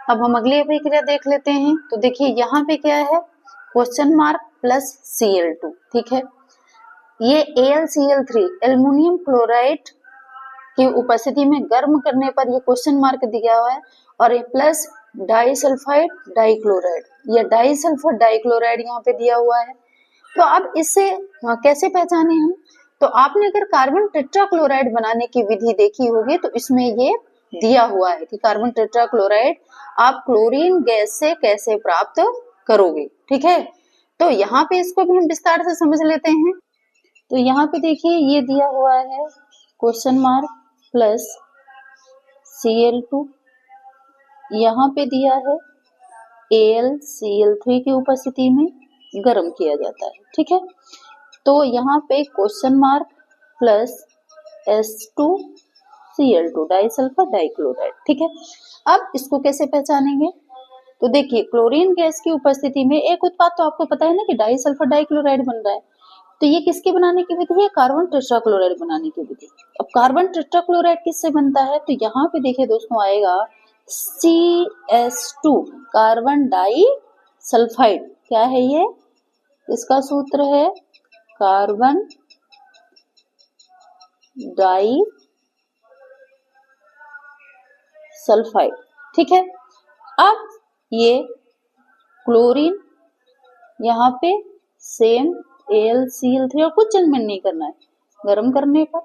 अब हम अगली अभिक्रिया देख लेते हैं। तो देखिए यहाँ पे क्या है, क्वेश्चन मार्क प्लस Cl2, ठीक है। ये AlCl3 एल्युमिनियम क्लोराइड की उपस्थिति में गर्म करने पर ये क्वेश्चन मार्क दिया हुआ है, और ये प्लस डाइसल्फाइड डाइक्लोराइड, ये डाइसल्फर डाइक्लोराइड यहाँ पे दिया हुआ है। तो अब इससे कैसे पहचाने हम, तो आपने अगर कार्बन टेट्राक्लोराइड बनाने की विधि देखी होगी तो इसमें ये दिया हुआ है कि कार्बन टेट्राक्लोराइड आप क्लोरीन गैस से कैसे प्राप्त करोगे, ठीक है। तो यहाँ पे इसको भी हम विस्तार से समझ लेते हैं। तो यहाँ पे देखिए ये दिया हुआ है क्वेश्चन मार्क प्लस Cl2, यहाँ पे दिया है AlCl3 की उपस्थिति में गर्म किया जाता है, ठीक है। तो यहाँ पे question mark plus H2Cl2 disulphur dichloride, ठीक है। अब इसको कैसे पहचानेंगे, तो देखिए क्लोरीन गैस की उपस्थिति में एक उत्पाद तो आपको पता है ना कि डाइसल्फर डाइक्लोराइड बन रहा है, तो ये किसके बनाने की विधि है, कार्बन टेट्राक्लोराइड बनाने की विधि। अब कार्बन टेट्राक्लोराइड किससे बनता है, तो यहाँ पे देखिए दोस्तों आएगा CS2 कार्बन डाई सल्फाइड, क्या है ये, इसका सूत्र है कार्बन डाई सल्फाइड, ठीक है। अब ये क्लोरीन यहाँ पे सेम AlCl3 और कुछ चेंजमेंट नहीं करना है, गर्म करने पर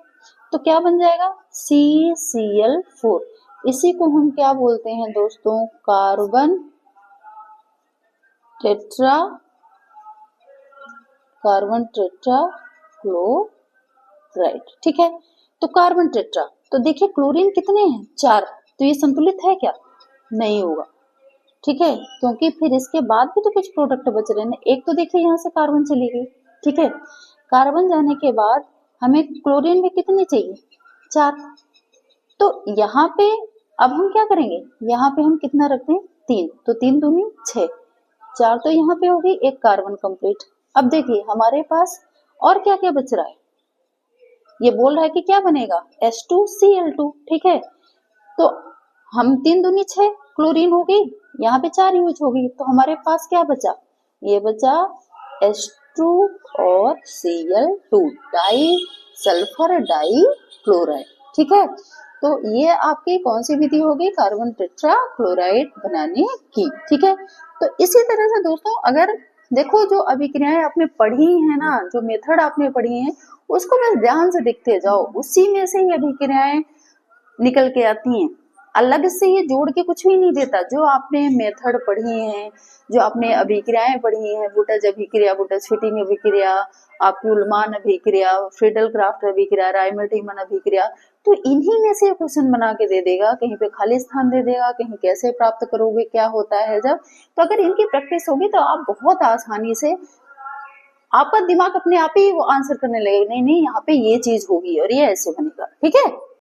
तो क्या बन जाएगा CCl4, इसी को हम क्या बोलते हैं दोस्तों, कार्बन टेट्राक्लोराइड, ठीक है। तो कार्बन टेट्रा, तो देखिए क्लोरीन कितने हैं, 4, तो ये संतुलित है क्या, नहीं होगा, ठीक है, क्योंकि फिर इसके बाद भी तो कुछ प्रोडक्ट बच रहे हैं। एक तो देखिए यहाँ से कार्बन चली गई, ठीक है, कार्बन जाने के बाद हमें क्लोरीन में कितने चाहिए, 4, तो यहाँ पे अब हम क्या करेंगे, यहाँ पे हम कितना रखते हैं, 3, तो 3 दूनी 6, 4 तो यहाँ पे होगी, एक कार्बन कंप्लीट। अब देखिए हमारे पास और क्या क्या बच रहा है, ये बोल रहा है कि क्या बनेगा H2Cl2, ठीक है। तो हम 3 दूनी 6 क्लोरीन हो गई, यहाँ पे 4 यूज होगी, तो हमारे पास क्या बचा, ये बचा H2 और Cl2 die sulphur die chloride, ठीक है। तो ये आपकी कौन सी विधि होगी, कार्बन टेट्राक्लोराइड बनाने की, ठीक है। तो इसी तरह से दोस्तों अगर देखो जो अभिक्रियाएं आपने पढ़ी है ना, जो मेथड आपने पढ़ी है उसको बस ध्यान से देखते जाओ, उसी में से ही अभिक्रियाएं निकल के आती हैं, अलग से ये जोड़ के कुछ भी नहीं देता। जो आपने मेथड पढ़ी है, जो आपने अभिक्रियाएं पढ़ी हैं, वुटज अभिक्रिया, वुटज फिटिंग अभिक्रिया, आपकी उल्मान अभिक्रिया, फ्रीडल क्राफ्ट अभिक्रिया, रायमर्टिमन अभिक्रिया, तो इन्हीं में से क्वेश्चन बना के दे देगा, कहीं पे खाली स्थान दे देगा, कहीं कैसे प्राप्त करोगे, क्या होता है जब, तो अगर इनकी प्रैक्टिस होगी तो आप बहुत आसानी से, आपका दिमाग अपने आप ही वो आंसर करने लगेगा, नहीं नहीं यहाँ पे ये चीज होगी और ये ऐसे बनेगा, ठीक है।